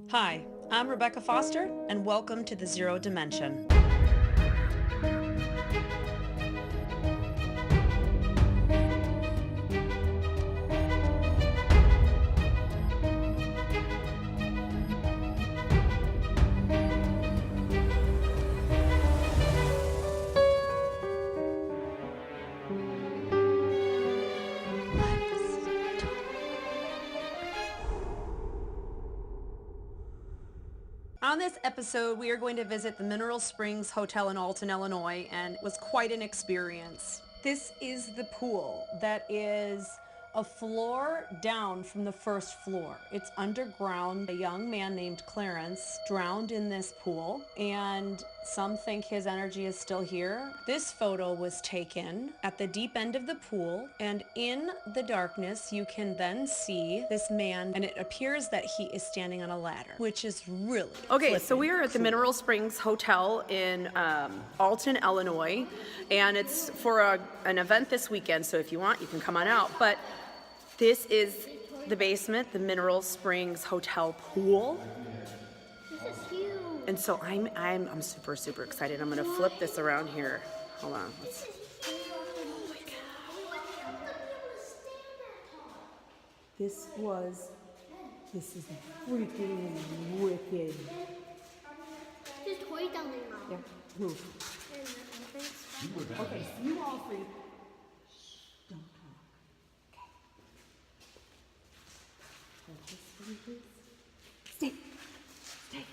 Hi, I'm Rebecca Foster, and welcome to the Zero Dimension. On this episode, we are going to visit the Mineral Springs Hotel in Alton, Illinois, and it was quite an experience. This is the pool that is a floor down from the first floor. It's underground. A young man named Clarence drowned in this pool, and some think his energy is still here. This photo was taken at the deep end of the pool, and in the darkness, you can then see this man, and it appears that he is standing on a ladder, which is really Okay, so we are at the Mineral Springs Hotel in Alton, Illinois, and it's for an event this weekend, so if you want, you can come on out. But this is the basement, the Mineral Springs Hotel pool. This is huge. And so I'm super excited. I'm gonna flip this around here. Hold on. This is freaking wicked. There's toys down there now. Yeah, move. Okay, so you all three. Don't talk. Okay. Hold this for me, please. Stay. Stay.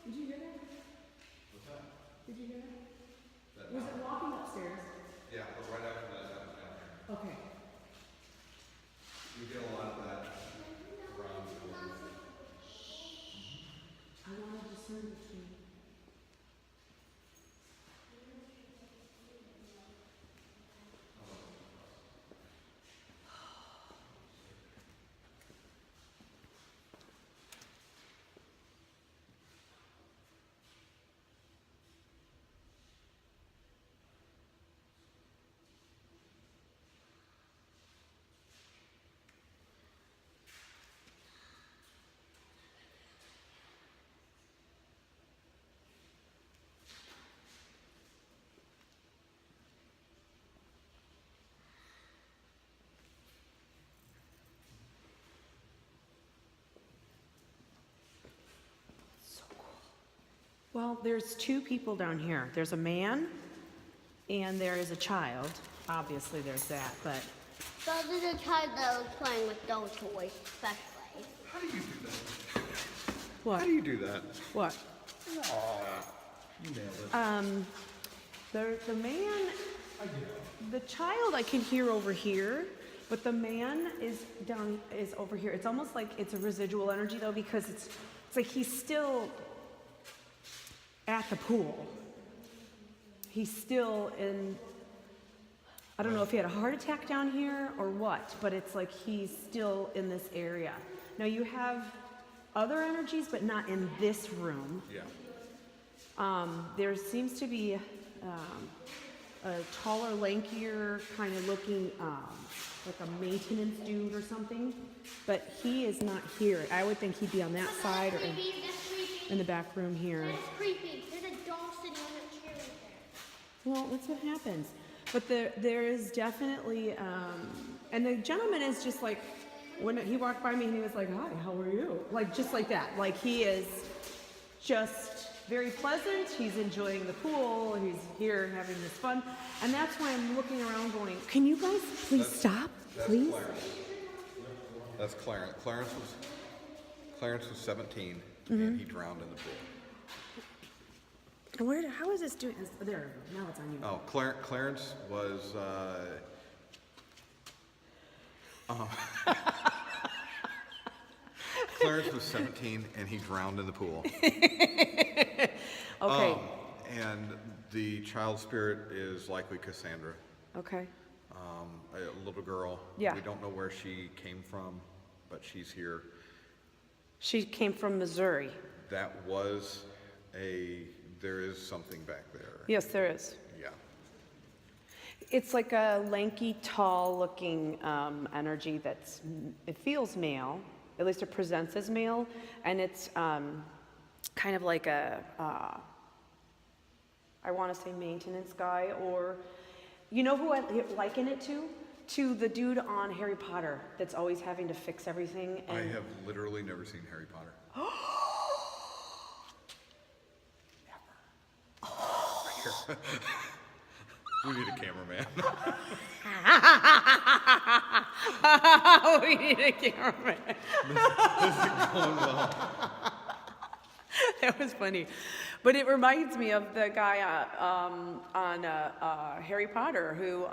Did you hear that? What's that? Did you hear that? That Was it walking upstairs? Yeah, but right after that, that was down here. Okay. You get a lot of that around the building. I want to discern between. Well, there's two people down here. There's a man and there is a child. Obviously there's that, but So this is a child that was playing with those toys, especially. How do you do that? what? How do you do that? What? You nailed it. The man, the child I can hear over here, but the man is over here. It's almost like it's a residual energy though, because it's like he's still at the pool. He's still in, I don't know if he had a heart attack down here or what, but it's like he's still in this area. Now you have other energies, but not in this room. Yeah. There seems to be a taller, lankier, kind of looking, like a maintenance dude or something. But he is not here. I would think he'd be on that side or in the back room here. That's creepy. There's a doll sitting on a chair right there. Well, that's what happens. But there is definitely, and the gentleman is just like, when he walked by me, he was like, "Hi, how are you?" Like, just like that. Like, he is just very pleasant. He's enjoying the pool. He's here having this fun. And that's why I'm looking around going, can you guys please stop, please? That's Clarence. Clarence was 17, and he drowned in the pool. How is this doing? There, now it's on you. Oh, Clarence was, Clarence was 17, and he drowned in the pool. Okay. And the child spirit is likely Cassandra, Okay. a little girl. Yeah. We don't know where she came from, but she's here. She came from Missouri. That was there is something back there. Yes, there is. Yeah. It's like a lanky, tall-looking energy it feels male, at least it presents as male, and it's kind of like I want to say maintenance guy, or, you know who I liken it to? To the dude on Harry Potter that's always having to fix everything. I have literally never seen Harry Potter. Never. We need a cameraman. We need a cameraman. This is going well. That was funny. But it reminds me of the guy on Harry Potter who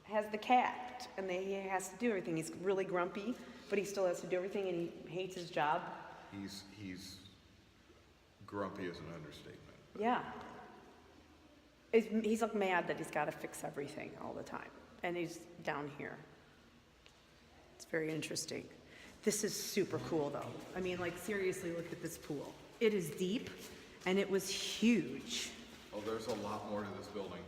has the cat, and he has to do everything. He's really grumpy, but he still has to do everything, and he hates his job. He's grumpy is an understatement. Yeah. He's like mad that he's got to fix everything all the time, and he's down here. It's very interesting. This is super cool, though. I mean, like, seriously, look at this pool. It is deep, and it was huge. Oh, there's a lot more to this building.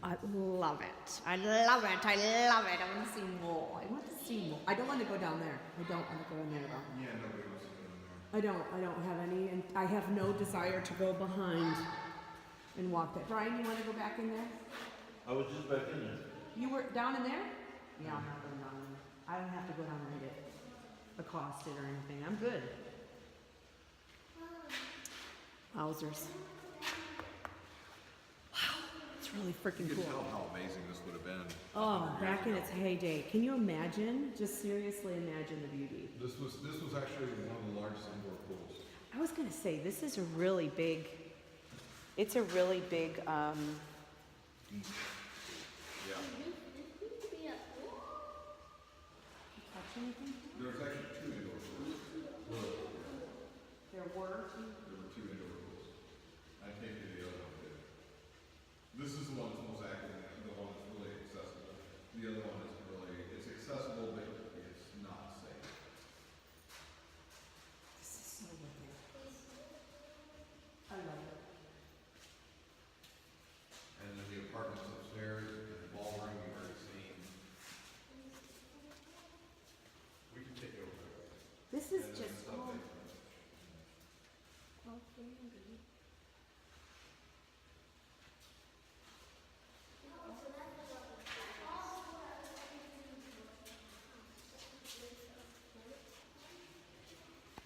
I love it. I love it. I love it. I want to see more. I want to see more. I don't want to go down there. I don't want to go in there, though. Yeah, nobody wants to go in there. I don't have any, and I have no desire to go behind and walk that. Brian, you want to go back in there? I was just back in there. You were down in there? Yeah, I'm not going down in there. I don't have to go down there and get accosted or anything. I'm good. Wowzers. Wow, it's really freaking You can cool. tell how amazing this would have been. Oh, back in its heyday. Can you imagine? Just seriously imagine the beauty. This was actually one of the largest indoor pools. I was gonna say, this is a really big, it's a really big, Yeah. touch anything? There's actually two indoor pools. There were two. There were two indoor pools. I take it the other one did. This is the one that's most active, and the one that's really accessible. The other one is it's accessible, but it's not safe. This is so wicked. I love it. And then the apartments upstairs, and the ballroom you've already seen. We can take it over. This is And then just, stuff oh, like-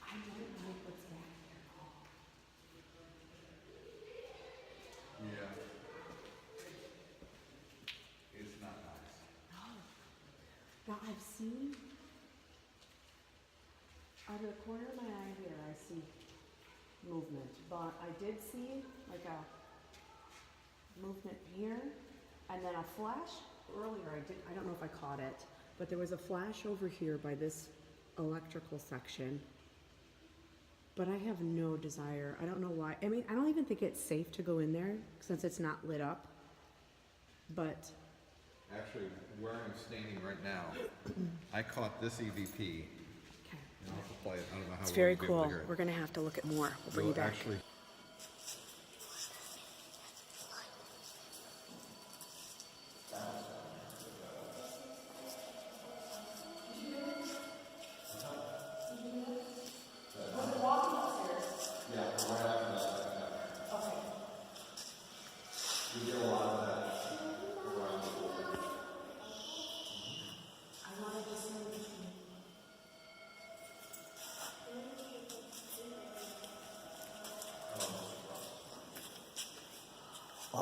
I don't know what's back there at all. Yeah. It's not nice. Now, I've seen, out of the corner of my eye here, I see movement, but I did see like a movement here, and then a flash earlier. I don't know if I caught it, but there was a flash over here by this electrical section. But I have no desire. I don't know why. I mean, I don't even think it's safe to go in there since it's not lit up. But Actually, where I'm standing right now, I caught this EVP. okay. And I'll have to play it. I don't know how It's well very you'll be able cool. to hear it. We're gonna have to look at more. We'll bring you Well, back. actually,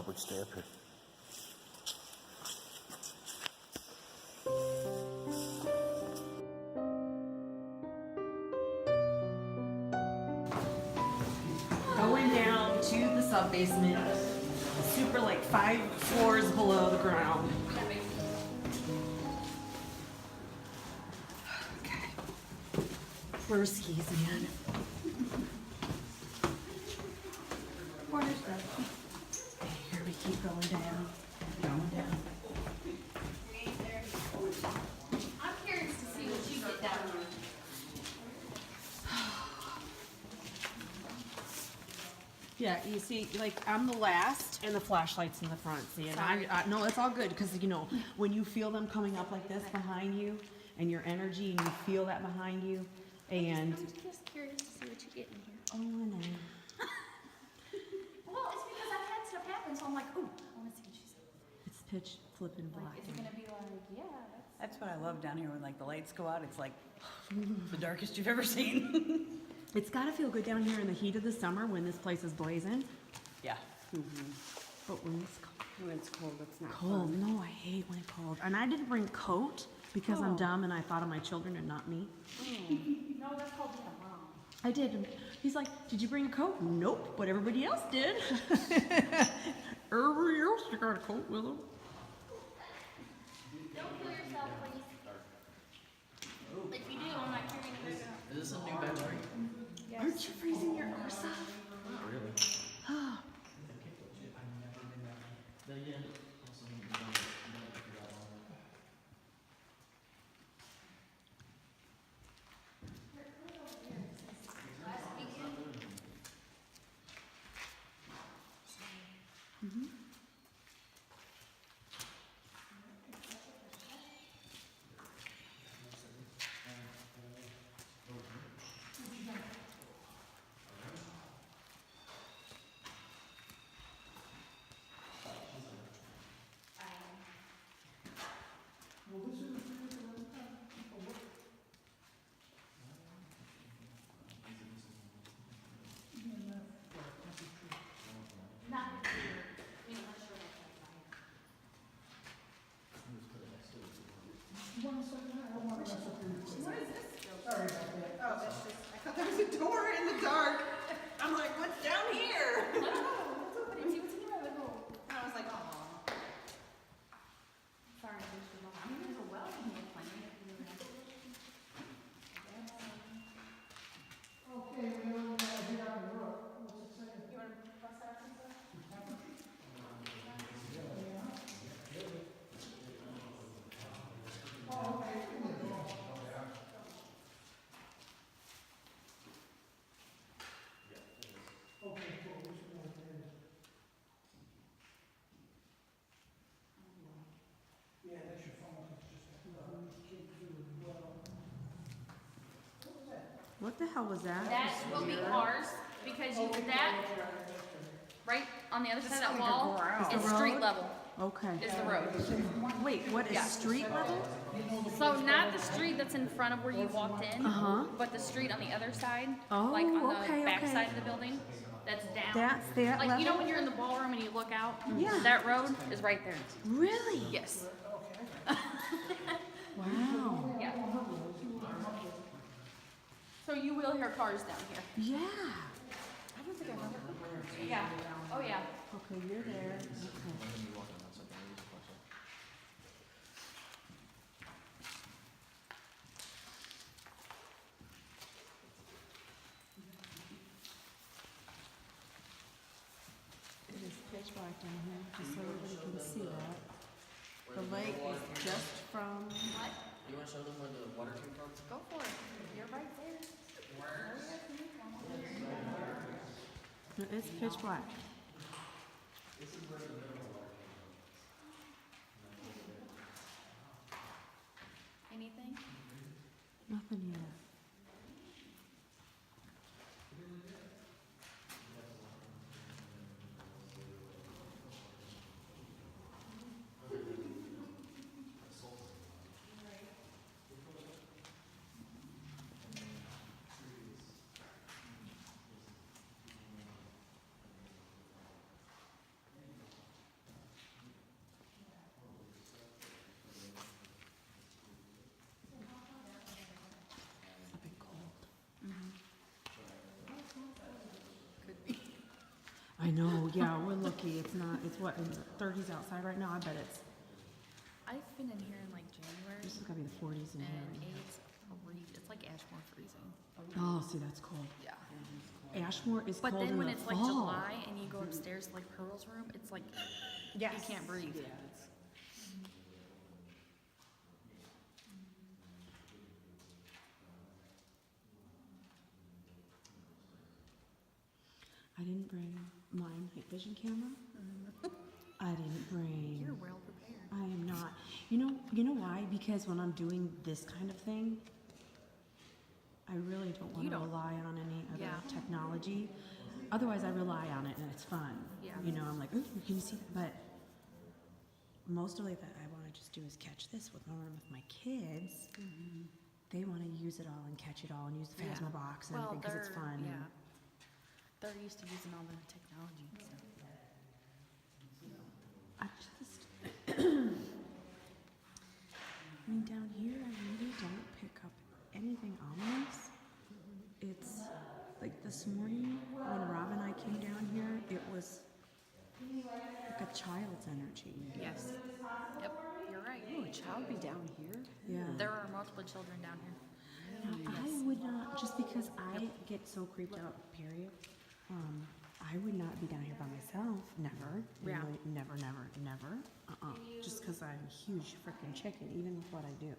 probably stay up here. Going down to the sub-basement, super like 5 floors below the ground. Okay. Where's skis, man? Here we keep going down, going down. I'm curious to see what you get down there. Yeah, you see, like, I'm the last, and the flashlight's in the front, see, and I no, it's all good, because, you know, when you feel them coming up like this behind you, and your energy, and you feel that behind you, and... I'm just curious to see what you get in here. Oh, no. Well, it's because I've had stuff happen, so I'm like, ooh, I want to see what you see. It's pitch flipping black. Is it gonna be like, yeah, That's what I love down here when like the lights go out. It's like the darkest you've ever seen. It's gotta feel good down here in the heat of the summer when this place is blazing, Yeah. but when it's cold. When it's cold, it's not Cold, fun. no, I hate when it's cold. And I didn't bring coat because I'm Oh. dumb and I thought of my children and not me. no, that's called being a mom. I did. And he's like, did you bring a coat? Nope, but everybody else did. Everybody else got a coat with them. Don't kill yourself, please. If you do, I'm not carrying you back up. Is this a new battery? Aren't you freezing your arse off? Not really. Oh, Then again, also, you don't figure out all that. I thought there was a door in the dark. I'm like, what's down here? No, open it. See what's in the rabbit hole. And I was like, oh. Sorry, there's the mom. I mean, there's a well in here plenty. You want to bust out some stuff? what the hell was that? That will be ours, because you, that, right on the other side of that wall Is is the street road? level, Okay. is the road. Wait, what is Yeah. street level? So not the street that's in front of where you walked in, Uh-huh. but the street on the other side, Oh, like on the okay, back okay. side of the building, that's down. That's that Like, you know level? when you're in the ballroom and you look out? Yeah. That road is right there. Really? Yes. Wow. Yeah. So you will hear cars down here. Yeah. I don't think I've ever heard cars. Yeah. Oh, yeah. Okay, you're there. Okay. When you walk in, that's like a laser question. It is pitch black down here, just so everybody can see that. The lake is just from, What? You want to show them where the water came from? Go for it. You're right there. it's pitch black. Anything? Nothing yet. I know, yeah, we're lucky. It's not, it's what, in the 30s outside right now? I bet it's, I've been in here in like January, this is gotta be the 40s in and here. it's like Ashmore freezing. Oh, see, that's cold. Yeah. Ashmore is But cold then in when the it's fall. like July and you go upstairs to like Pearl's room, it's like you can't breathe. Yeah, it's, I didn't bring my night vision camera. I didn't bring. You're well prepared. I am not. You know why? Because when I'm doing this kind of thing, I really don't want You to don't. rely on any other Yeah. technology. Otherwise, I rely on it and it's fun. Yeah. You know, I'm like, ooh, can you see that? But mostly that I want to just do is catch this with my kids. They want to use it all and catch it all and use the Yeah. Phasma box and Well, everything because it's they're- fun. Yeah. They're used to using all the technology. So. I just, I mean, down here, I really don't pick up anything ominous. It's like this morning when Rob and I came down here, it was like a child's energy. Yes. Yep. You're right. Oh, a child be down here? Yeah. There are multiple children down here. I would not, just because I get so creeped out, period. I would not be down here by myself. Never. Yeah. Never, never, never. Just because I'm a huge freaking chicken, even with what I do.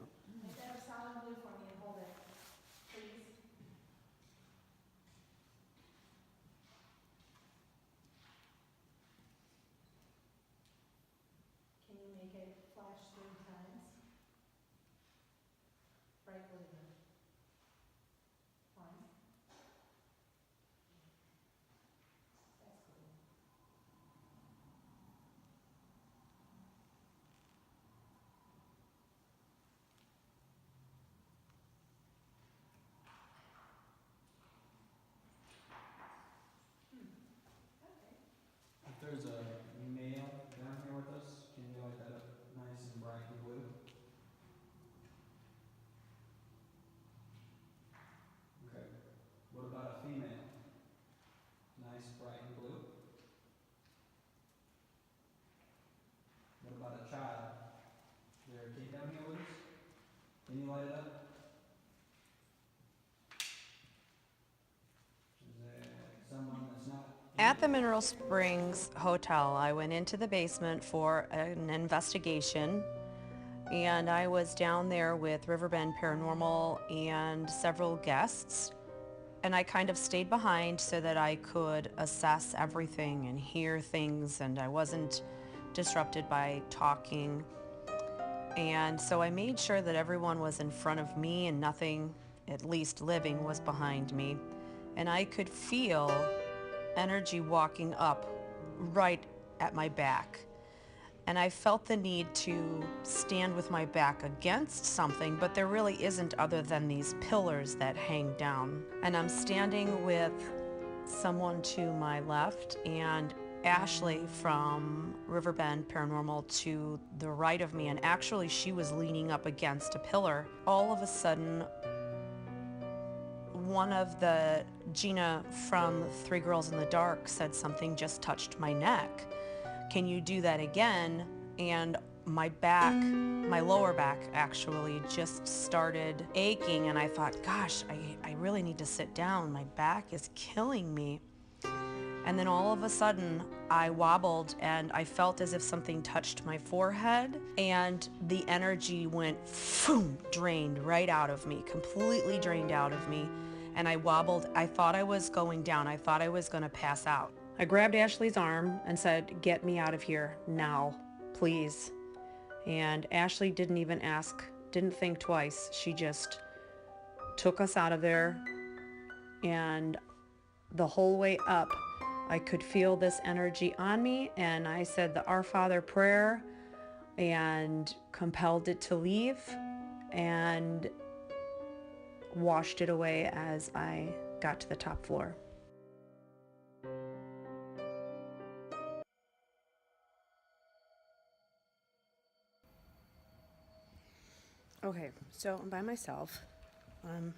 Can you make it flash 3 times? Brightly. Fine. That's cool. If there's a male down here with us, can you light that up nice and bright and blue? Okay. What about a female? Nice, bright and blue. What about a child? Is there a kid down here with us? Can you light it up? Is there someone that's not? At the Mineral Springs Hotel, I went into the basement for an investigation, and I was down there with Riverbend Paranormal and several guests, and I kind of stayed behind so that I could assess everything and hear things, and I wasn't disrupted by talking. And so I made sure that everyone was in front of me and nothing, at least living, was behind me. And I could feel energy walking up right at my back. And I felt the need to stand with my back against something, but there really isn't other than these pillars that hang down. And I'm standing with someone to my left and Ashley from Riverbend Paranormal to the right of me, and actually she was leaning up against a pillar. All of a sudden, one of the Gina from 3 Girls in the Dark said something just touched my neck. Can you do that again? And my back, my lower back actually just started aching, and I thought, gosh, I really need to sit down. My back is killing me. And then all of a sudden I wobbled and I felt as if something touched my forehead, and the energy went boom, drained right out of me, completely drained out of me. And I wobbled. I thought I was going down. I thought I was going to pass out. I grabbed Ashley's arm and said, get me out of here now, please. And Ashley didn't even ask, didn't think twice. She just took us out of there. And the whole way up, I could feel this energy on me, and I said the Our Father prayer and compelled it to leave and washed it away as I got to the top floor. Okay, so I'm by myself. I'm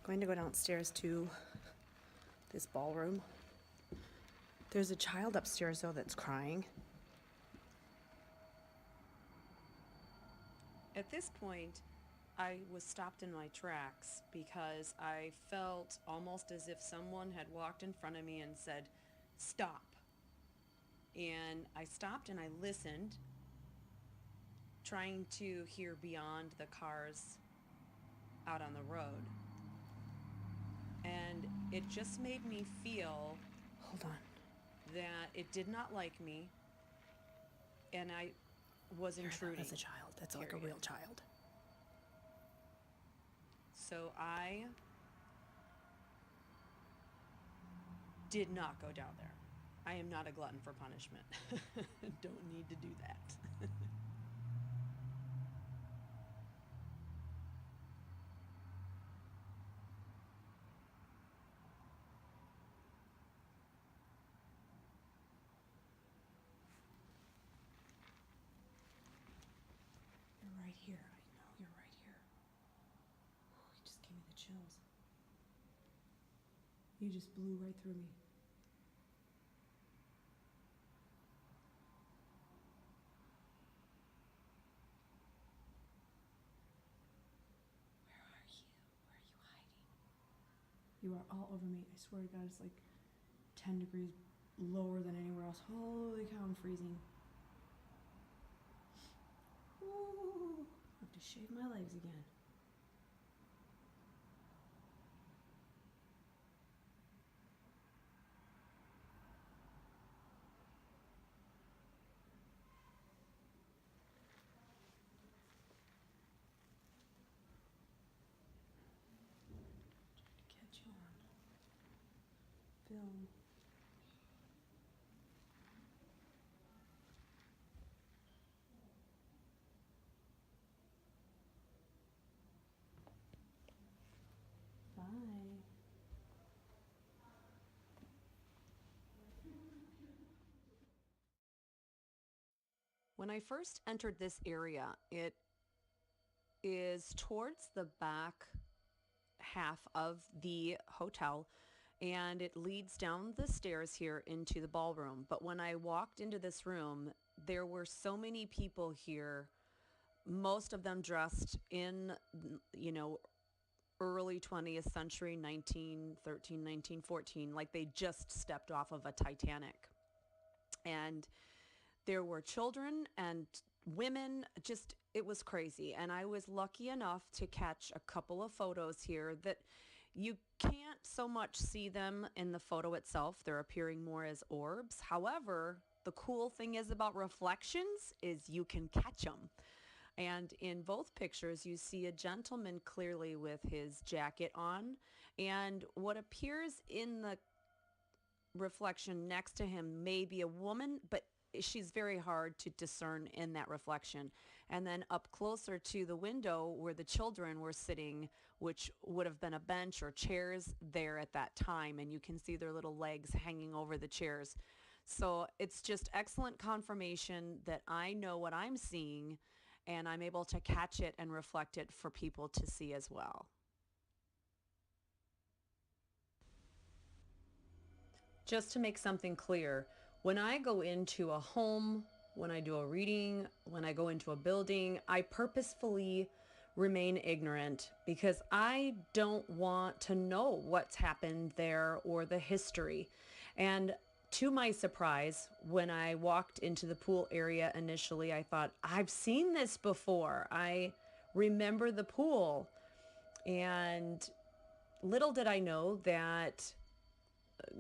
going to go downstairs to this ballroom. There's a child upstairs, though, that's crying. At this point, I was stopped in my tracks because I felt almost as if someone had walked in front of me and said, "Stop." And I stopped and I listened, trying to hear beyond the cars out on the road. And it just made me feel Hold on. that it did not like me, and I was intruding. That's a child. That's like a Period. real child. So I did not go down there. I am not a glutton for punishment. Don't need to do that. You're right here. I know you're right here. Ooh, you just gave me the chills. You just blew right through me. Where are you? Where are you hiding? You are all over me. I swear to God, it's like 10 degrees lower than anywhere else. Holy cow, I'm freezing. Ooh, I have to shave my legs again. Trying to catch you on film. Bye. When I first entered this area, it is towards the back half of the hotel, and it leads down the stairs here into the ballroom. But when I walked into this room, there were so many people here, most of them dressed in, early 20th century, 1913, 1914, like they just stepped off of a Titanic. And there were children and women, just, it was crazy. And I was lucky enough to catch a couple of photos here that you can't so much see them in the photo itself. They're appearing more as orbs. However, the cool thing is about reflections is you can catch them. And in both pictures, you see a gentleman clearly with his jacket on, and what appears in the reflection next to him may be a woman, but she's very hard to discern in that reflection. And then up closer to the window where the children were sitting, which would have been a bench or chairs there at that time, and you can see their little legs hanging over the chairs. So it's just excellent confirmation that I know what I'm seeing, and I'm able to catch it and reflect it for people to see as well. Just to make something clear, when I go into a home, when I do a reading, when I go into a building, I purposefully remain ignorant because I don't want to know what's happened there or the history. And to my surprise, when I walked into the pool area initially, I thought, I've seen this before. I remember the pool. And little did I know that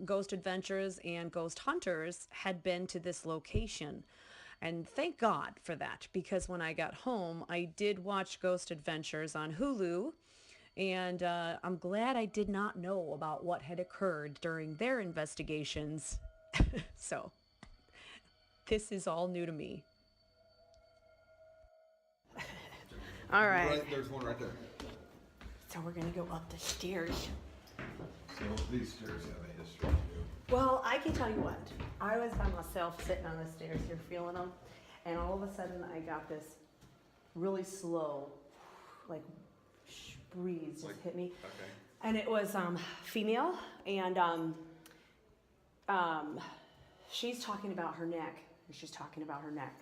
Ghost Adventures and Ghost Hunters had been to this location. And thank God for that, because when I got home, I did watch Ghost Adventures on Hulu, and I'm glad I did not know about what had occurred during their investigations. So, this is all new to me. All right. There's one right there. So we're gonna go up the stairs. So these stairs have a history too. Well, I can tell you what. I was by myself sitting on the stairs here feeling them, and all of a sudden I got this really slow, like breeze just hit me. Okay. And it was female, and she's talking about her neck, and she's talking about her neck.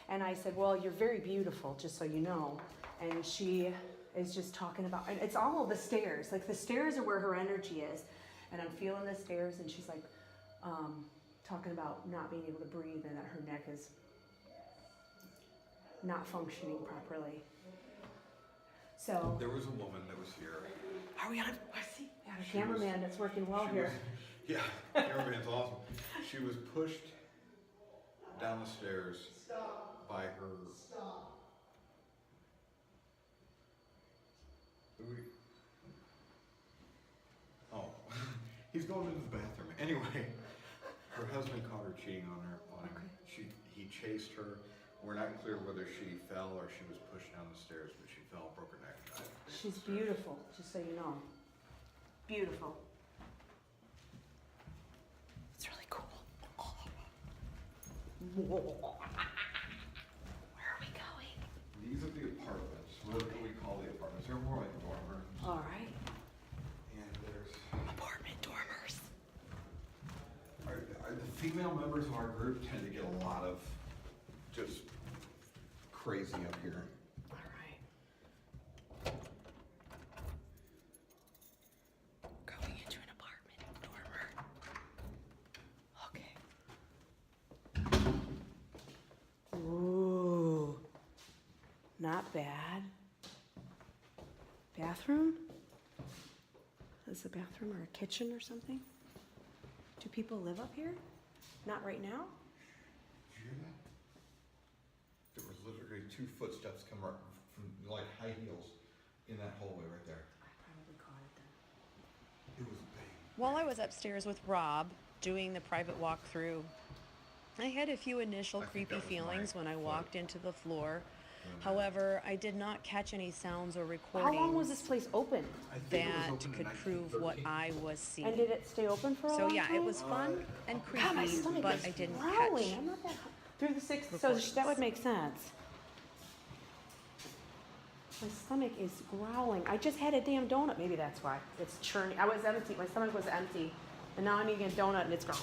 And I said, well, you're very beautiful, just so you know. And she is just talking about, and it's all the stairs. Like the stairs are where her energy is. And I'm feeling the stairs, and she's like talking about not being able to breathe and that her neck is not functioning properly. So There was a woman that was here. are we on? I see. Yeah, the cameraman that's working well She here. was- yeah, cameraman's awesome. She was pushed down the stairs by her. Oh, he's going into the bathroom. Anyway, her husband caught her cheating on him. He chased her. We're not clear whether she fell or she was pushed down the stairs, but she fell, broke her neck. and died. She's beautiful, just so you know. Beautiful. It's really cool. Where are we going? These are the apartments. What do we call the apartments? They're more like dormers. All right. And there's Apartment dormers. the female members of our group tend to get a lot of just crazy up here. All right. Going into an apartment dormer. Okay. Ooh. Not bad. Bathroom? Is it a bathroom or a kitchen or something? Do people live up here? Not right now? Did you hear that? There was literally 2 footsteps come up from like high heels in that hallway right there. I probably caught it It then. was big. While I was upstairs with Rob doing the private walkthrough, I had a few initial I think creepy that was feelings my when I foot. walked into the floor. Mhm. However, I did not catch any sounds or How recordings long was this place open? I think it was that open in could prove what 1913. I was And seeing. did it stay open for a So long yeah, time? it was fun and God, my creepy, stomach but is I didn't growling. catch. I'm not that through the 6th, so recordings. that would make sense. My stomach is growling. I just had a damn donut. Maybe that's why it's churning. I was empty. My stomach was empty, and now I'm eating a donut, and it's going.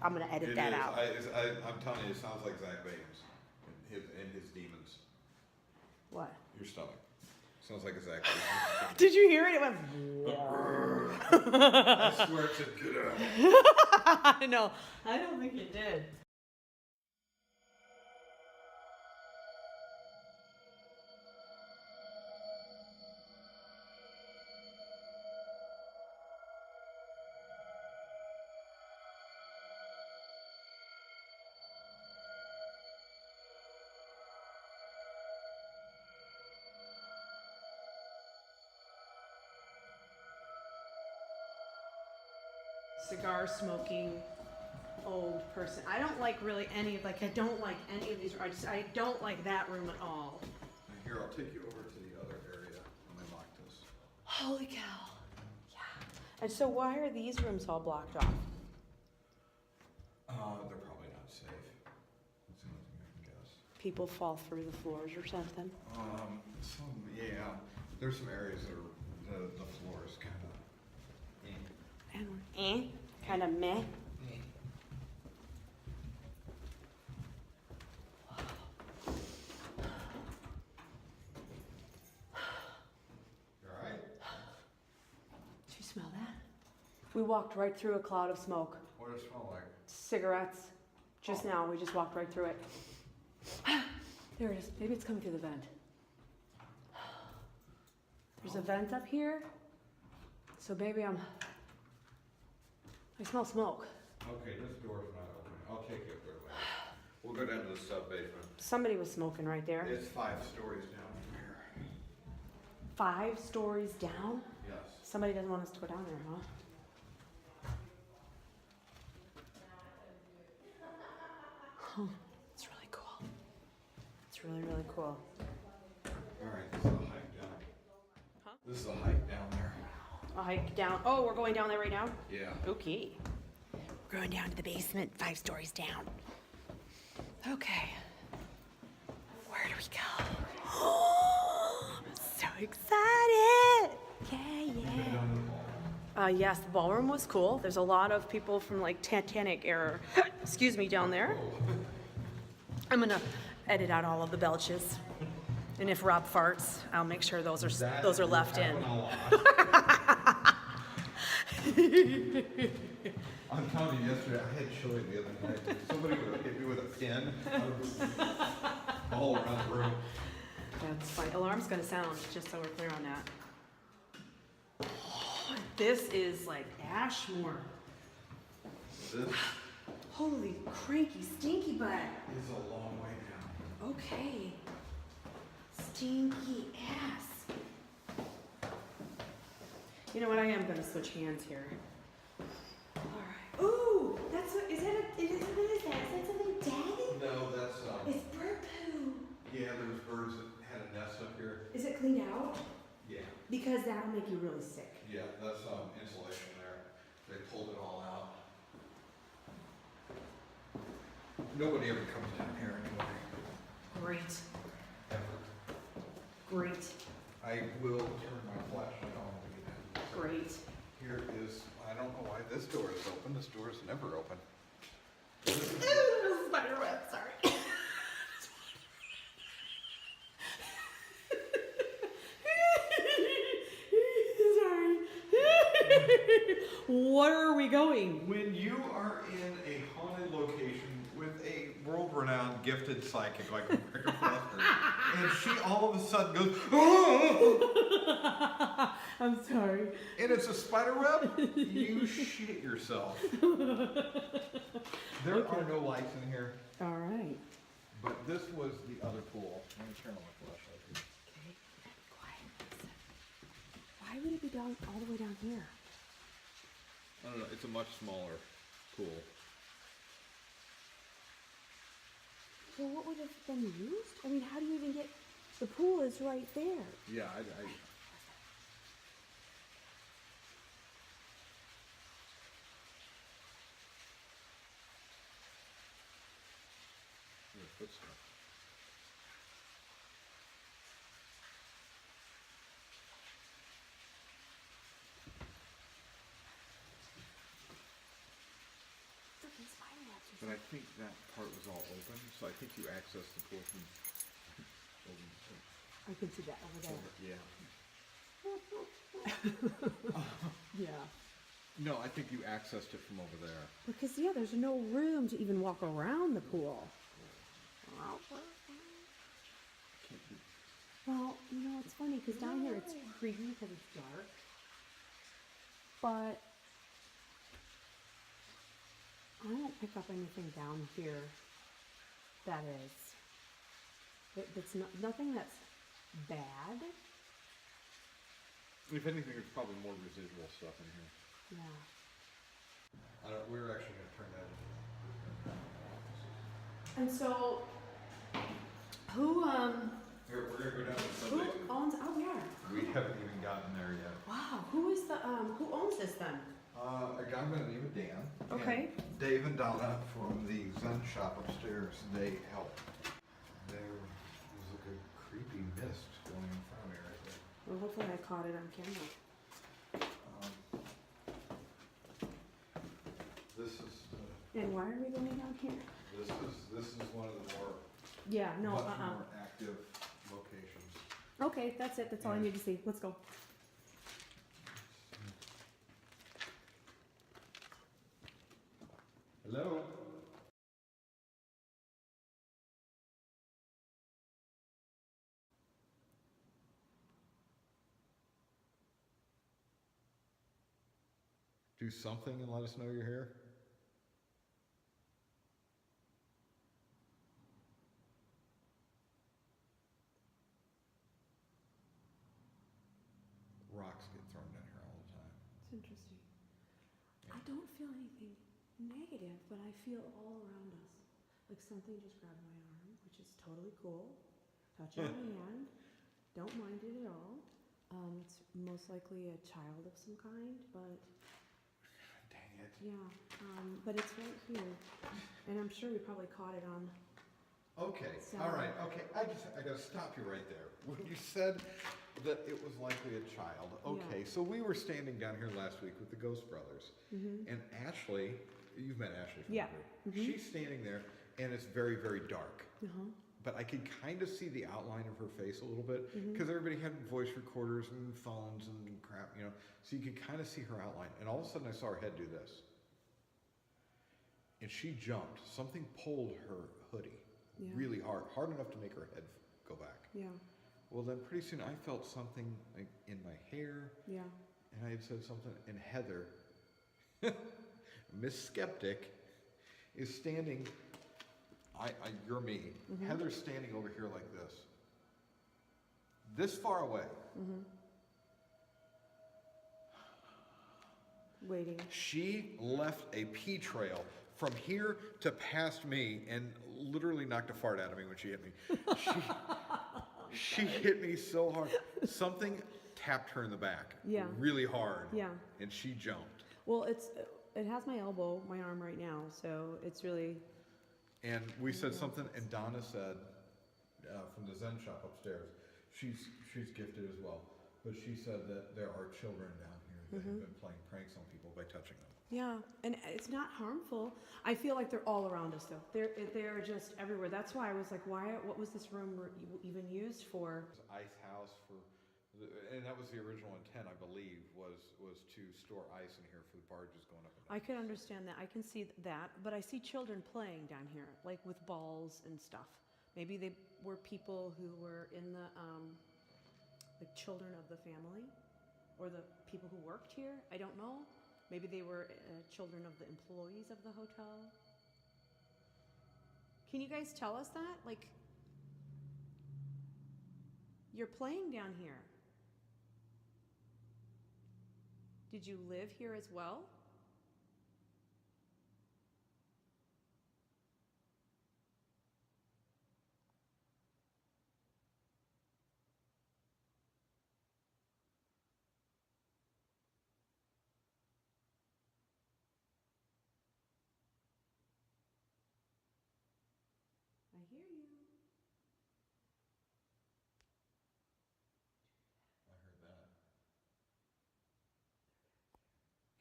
I'm gonna edit It that is. out. I'm telling you, it sounds like Zach Bagans and his demons. What? Your stomach. Sounds like a Zach Bagans. Did you hear it? It went. I swear it said, get out. No, I don't think it did. Cigar smoking old person. I don't like really any of I don't like any of these. I don't like that room at all. Here, I'll take you over to the other area. Let me lock this. Holy cow. Yeah. And so why are these rooms all blocked off? They're probably not safe. That's the only thing I can guess. People fall through the floors or something. Yeah. There's some areas that are the floor is kind of. And kind of meh. You all right? Did you smell that? We walked right through a cloud of smoke. What does it smell like? Cigarettes. Just now, we just walked right through it. There it is. Maybe it's coming through the vent. There's a vent up here. So maybe I smell smoke. Okay, this door's not open. I'll take you up there later. We'll go down to the sub basement. Somebody was smoking right there. It's 5 stories down from here. 5 stories down? Yes. Somebody doesn't want us to go down there, huh? Huh. It's really cool. It's really, really cool. All right, this is a hike down. Huh? This is a hike down there. A hike down. Oh, we're going down there right now? Yeah. Okay. We're going down to the basement, 5 stories down. Okay. Where do we go? I'm so excited. Yeah, yeah. Yes, the ballroom was cool. There's a lot of people from like Titanic era, excuse me, down there. I'm gonna edit out all of the belches. And if Rob farts, I'll make sure those are left in. I'm telling you, yesterday, I had chili the other night. Somebody would have hit me with a pin all around the room. That's fine. Alarm's gonna sound, just so we're clear on that. This is like Ashmore. This Holy cranky stinky butt. is a long way down. Okay. Stinky ass. You know what? I am gonna switch hands here. Alright. Ooh! That's what, is that a, what is that? Is that something dead? No, that's, It's bird poo. yeah, there's birds that had a nest up here. Is it cleaned out? Yeah. Because that'll make you really sick. Yeah, that's, insulation there. They pulled it all out. Nobody ever comes down here anyway. Great. Ever. Great. I will turn my flashlight on when we get in. Great. Here is, I don't know why this door is open. This door is never open. Spider web, sorry. Sorry. Where are we going? When you are in a haunted location with a world-renowned gifted psychic like Rebecca Foster, and she all of a sudden goes, "Oh!" I'm sorry. and it's a spider web, you shit yourself. There are no lights in here, All right. but this was the other pool. Let me turn on my flashlight here. Okay. Quiet. Why would it be down all the way down here? I don't know, it's a much smaller pool. Well, what would have been used? I mean, how do you even get... The pool is right there. Yeah, footsteps. But I think that part was all open, so I think you accessed the pool from I can see that over there. yeah. Yeah. No, I think you accessed it from over there. Because, yeah, there's no room to even walk around the pool. Well, you know, it's funny because down here it's creepy because it's dark. But I don't pick up anything down here that is. It's not, nothing that's bad. If anything, there's probably more residual stuff in here. Yeah. We're actually going to turn that into. And so, who Here, we're going to go down to the who subject. owns? Oh, we are. We haven't even gotten there yet. Wow. Who is the who owns this then? A guy by the name of Dan. Okay. And Dave and Donna from the Zen shop upstairs, they help. There was like a creepy mist going in front of me right there. Well, hopefully I caught it on camera. This is And why are we going down here? this is one of the more Yeah. No. much more active locations. Okay, that's it. That's all I need to see. Let's go. Hello. Do something and let us know you're here. Rocks get thrown down here all the time. It's interesting. I don't feel anything negative, but I feel all around us. Like something just grabbed my arm, which is totally cool. Touching my hand. Don't mind it at all. It's most likely a child of some kind, but Dang it. yeah. But it's right here. And I'm sure we probably caught it on. Okay, So- all right, okay. I gotta stop you right there. When you said that it was likely a child. Okay, Yeah. so we were standing down here last week with the Ghost Brothers, and Ashley, you've met Ashley from Yeah. the group. She's standing there, and it's very, very dark. But I could kind of see the outline of her face a little bit, because everybody had voice recorders and phones and crap, you know, so you could kind of see her outline. And all of a sudden I saw her head do this. And she jumped. Something pulled her hoodie really hard enough to make her head go back. Yeah. Well, then pretty soon I felt something like in my hair, Yeah. and I had said something, and Heather, Miss Skeptic, is standing, you're me, Heather's standing over here like this far away. Waiting. She left a pee trail from here to past me and literally knocked a fart out of me when she hit me. She hit me so hard. Something tapped her in the back really hard. Yeah. And she jumped. Well, it has my elbow, my arm right now, so it's really. And we said something, and Donna said, from the Zen shop upstairs, she's gifted as well, but she said that there are children down here that have been playing pranks on people by touching them. Yeah, and it's not harmful. I feel like they're all around us, though. They're just everywhere. That's why I was like, what was this room even used for? Ice house and that was the original intent, I believe, was to store ice in here for the barges going up and down. I could understand that. I can see that, but I see children playing down here, like with balls and stuff. Maybe they were people who were in the children of the family, or the people who worked here. I don't know. Maybe they were children of the employees of the hotel. Can you guys tell us that? Like, you're playing down here. Did you live here as well? I hear you. I heard that.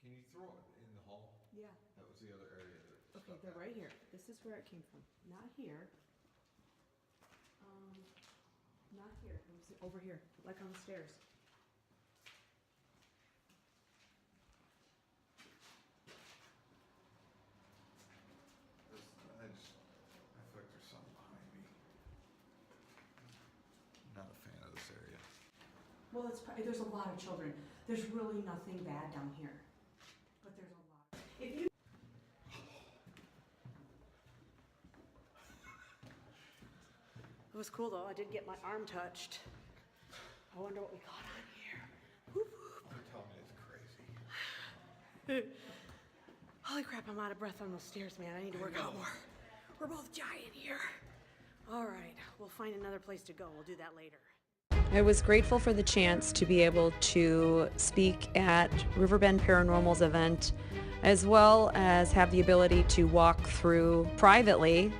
Can you throw it in the hall? Yeah. That was the other area that. Okay, they're right here. This is where it came from. Not here. Not here. It was over here, like on the stairs. I feel like there's something behind me. Not a fan of this area. Well, there's a lot of children. There's really nothing bad down here, but there's a lot. If you. It was cool though. I did get my arm touched. I wonder what we got on here. Whoop, whoop. They're telling me it's crazy. Holy crap, I'm out of breath on those stairs, man. I need to work out more. We're both giant here. All right, we'll find another place to go. We'll do that later. I was grateful for the chance to be able to speak at Riverbend Paranormal's event, as well as have the ability to walk through privately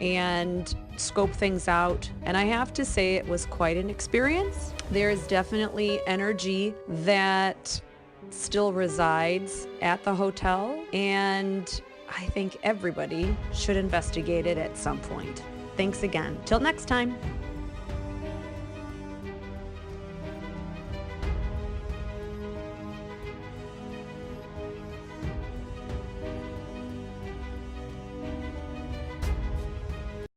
and scope things out. And I have to say it was quite an experience. There is definitely energy that still resides at the hotel, and I think everybody should investigate it at some point. Thanks again. Till next time.